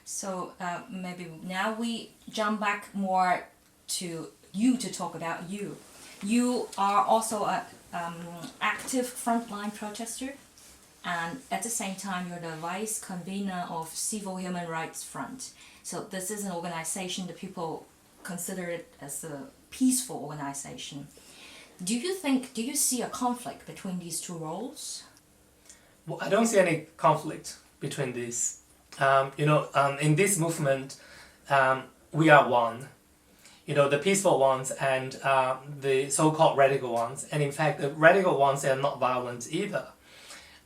So maybe now we jump back more to you to talk about you. You are also an active frontline protester, and at the same time you're the vice convener of Civil Human Rights Front. So this is an organization that people consider it as a peaceful organization. Do you see a conflict between these two roles? Well, I don't see any conflict between these. In this movement, we are one. The peaceful ones and the so-called radical ones. And in fact, the radical ones are not violent either.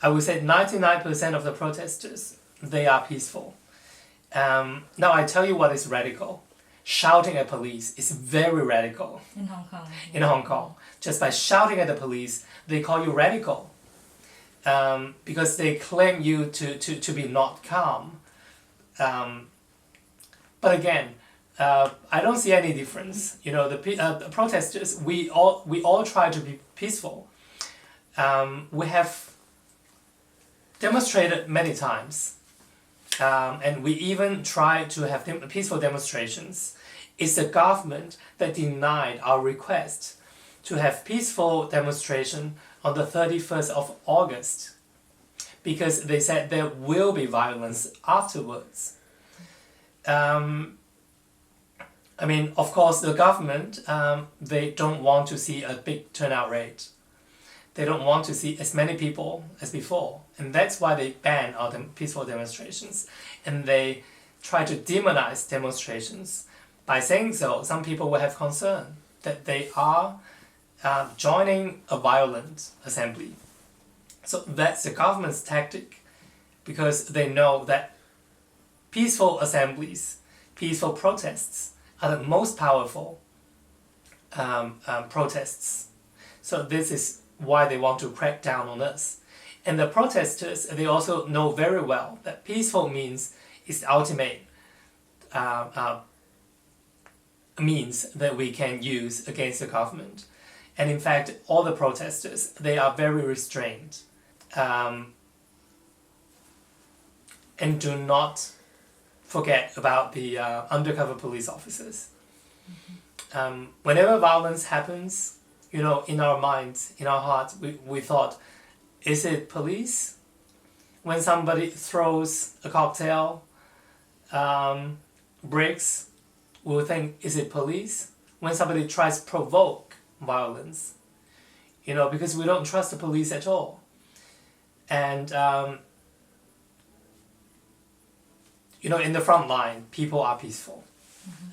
I would say 99% of the protesters, they are peaceful. Now I tell you what is radical. Shouting at police is very radical. In Hong Kong. In Hong Kong. Just by shouting at the police, they call you radical. Because they claim you to be not calm. But again, I don't see any difference. The protesters, we all try to be peaceful. We have demonstrated many times, and we even try to have peaceful demonstrations. It's the government that denied our request to have peaceful demonstration on the 31st of August because they said there will be violence afterwards. Of course, the government, they don't want to see a big turnout rate. They don't want to see as many people as before. And that's why they ban all the peaceful demonstrations. And they try to demonize demonstrations. By saying so, some people will have concern that they are joining a violent assembly. So that's the government's tactic, because they know that peaceful assemblies, peaceful protests are the most powerful protests. So this is why they want to crack down on us. And the protesters, they also know very well that peaceful means is the ultimate means that we can use against the government. And in fact, all the protesters, they are very restrained and do not forget about the undercover police officers. Whenever violence happens, in our minds, in our hearts, we thought, is it police? When somebody throws a cocktail, bricks, we'll think, is it police? When somebody tries to provoke violence, because we don't trust the police at all. And, in the front line, people are peaceful.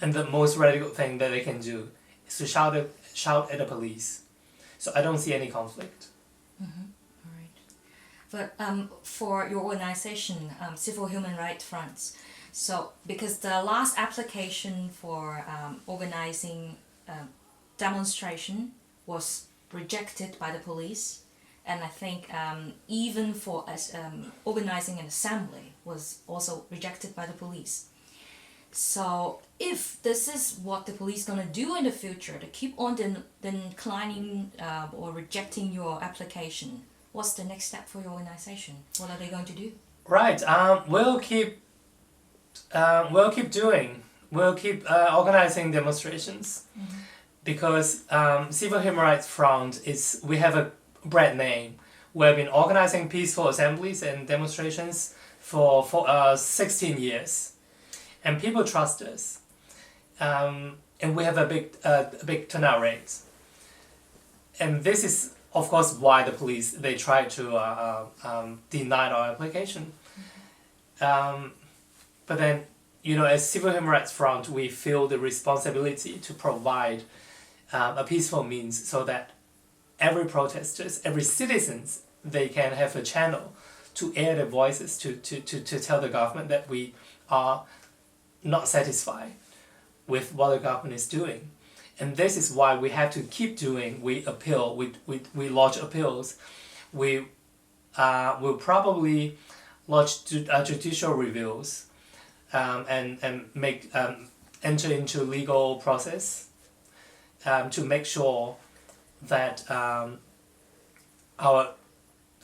And the most radical thing that they can do is to shout at the police. So I don't see any conflict. All right. But for your organization, Civil Human Rights Fronts, so because the last application for organizing demonstration was rejected by the police, and I think even for organizing an assembly was also rejected by the police. So if this is what the police gonna do in the future, to keep on declining or rejecting your application, what's the next step for your organization? What are they going to do? Right. We'll keep organizing demonstrations, because Civil Human Rights Front we have a brand name. We have been organizing peaceful assemblies and demonstrations for 16 years. And people trust us, and we have a big turnout rate. And this is, of course, why the police, they try to deny our application. But then, as Civil Human Rights Front, we feel the responsibility to provide a peaceful means so that every protesters, every citizens, they can have a channel to air their voices, to tell the government that we are not satisfied with what the government is doing. And this is why we have to keep doing. We appeal, we lodge appeals. We will probably lodge judicial reviews and make enter into legal process to make sure that our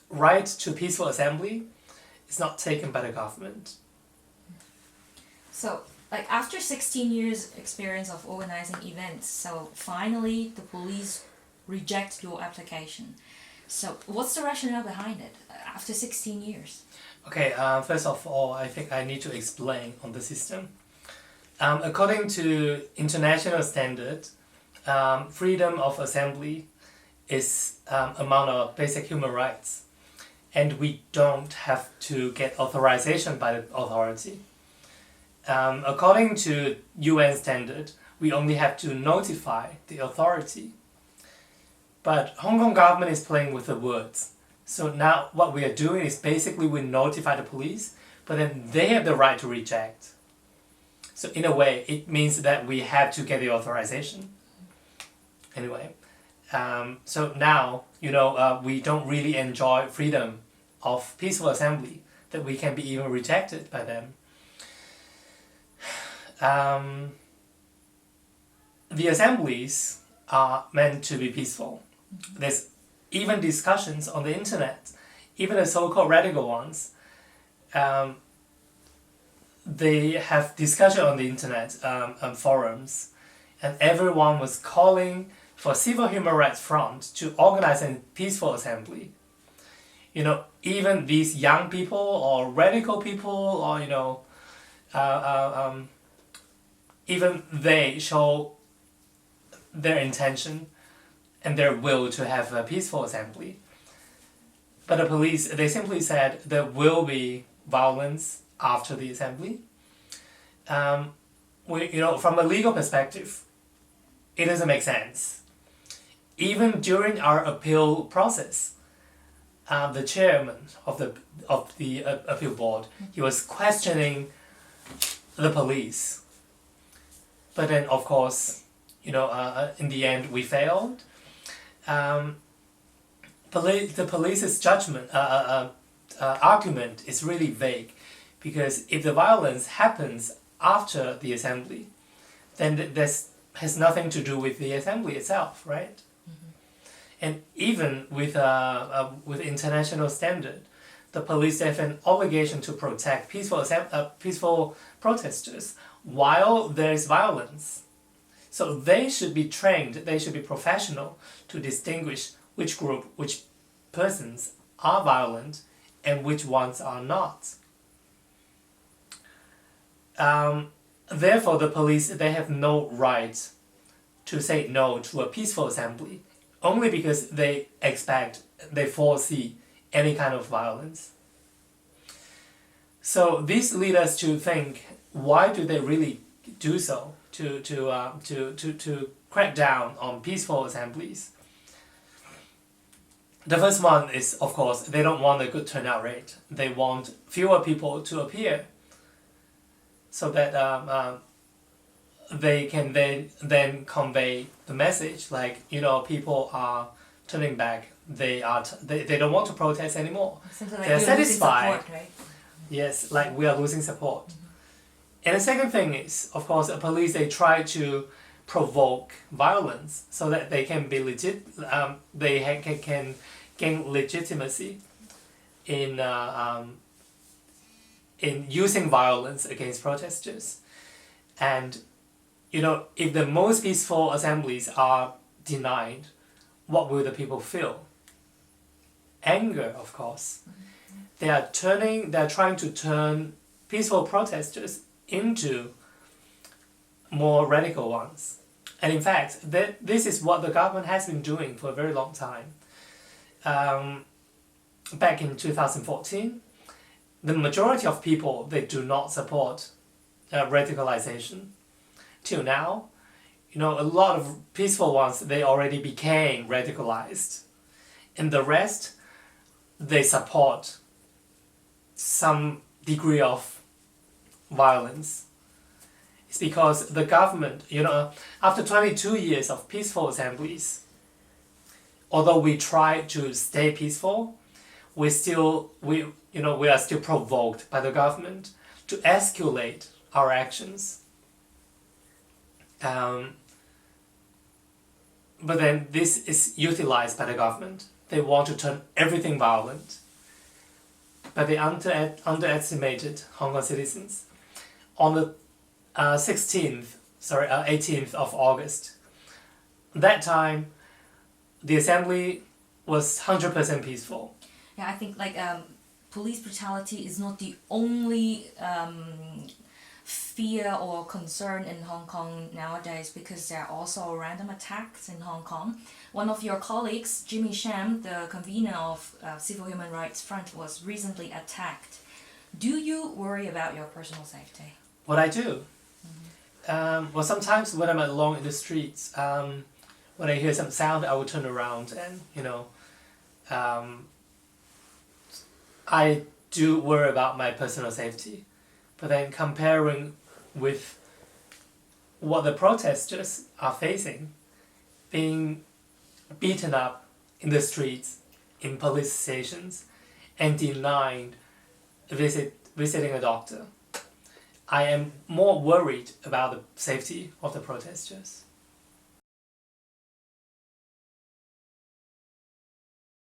right to peaceful assembly is not taken by the government. So, like after 16 years experience of organizing events, so finally the police reject your application. So, what's the rationale behind it after 16 years? Okay, first of all, I think I need to explain on the system. According to international standard, freedom of assembly is among our basic human rights, and we don't have to get authorization by the authority. According to UN standard, we only have to notify the authority. But Hong Kong government is playing with the words. So now what we are doing is basically we notify the police, but then they have the right to reject. So in a way, it means that we have to get the authorization. Anyway, so now, we don't really enjoy freedom of peaceful assembly, that we can be even rejected by them. The assemblies are meant to be peaceful. There's even discussions on the internet, even the so-called radical ones. They have discussion on the internet forums, and everyone was calling for Civil Human Rights Front to organize a peaceful assembly. Even these young people or radical people, or even they show their intention and their will to have a peaceful assembly. But the police, they simply said there will be violence after the assembly. From a legal perspective, it doesn't make sense. Even during our appeal process, the chairman of the appeal board, he was questioning the police. But then, of course, in the end, we failed. The police's judgment argument is really vague, because if the violence happens after the assembly, then this has nothing to do with the assembly itself, right? Mm-hmm. And even with international standard, the police have an obligation to protect peaceful protesters while there is violence. So they should be trained, they should be professional to distinguish which group, which persons are violent and which ones are not. Therefore, the police, they have no right to say no to a peaceful assembly, only because they foresee any kind of violence. So this leads us to think, why do they really do so to crack down on peaceful assemblies? The first one is, of course, they don't want a good turnout rate. They want fewer people to appear, so that they can then convey the message, like, people are turning back. They don't want to protest anymore. Like they're satisfied. Support, right? Yes, like we are losing support. Mm-hmm. And the second thing is, of course, the police, they try to provoke violence so that they can be can gain legitimacy in using violence against protesters. And if the most peaceful assemblies are denied, what will the people feel? Anger, of course. They are trying to turn peaceful protesters into more radical ones. And in fact, this is what the government has been doing for a very long time. Back in 2014, the majority of people, they do not support radicalization. Till now, a lot of peaceful ones, they already became radicalized. And the rest, they support some degree of violence. It's because the government, after 22 years of peaceful assemblies, although we try to stay peaceful, we are still provoked by the government to escalate our actions. But then this is utilized by the government. They want to turn everything violent. But they underestimated Hong Kong citizens. On the 18th of August. That time, the assembly was 100% peaceful. Yeah, I think like police brutality is not the only fear or concern in Hong Kong nowadays, because there are also random attacks in Hong Kong. One of your colleagues, Jimmy Sham, the convener of Civil Human Rights Front, was recently attacked. Do you worry about your personal safety? What I do? Well, sometimes when I'm alone in the streets, when I hear some sound, I will turn around and, I do worry about my personal safety. But then comparing with what the protesters are facing, being beaten up in the streets, in police stations, and denied visiting a doctor, I am more worried about the safety of the protesters.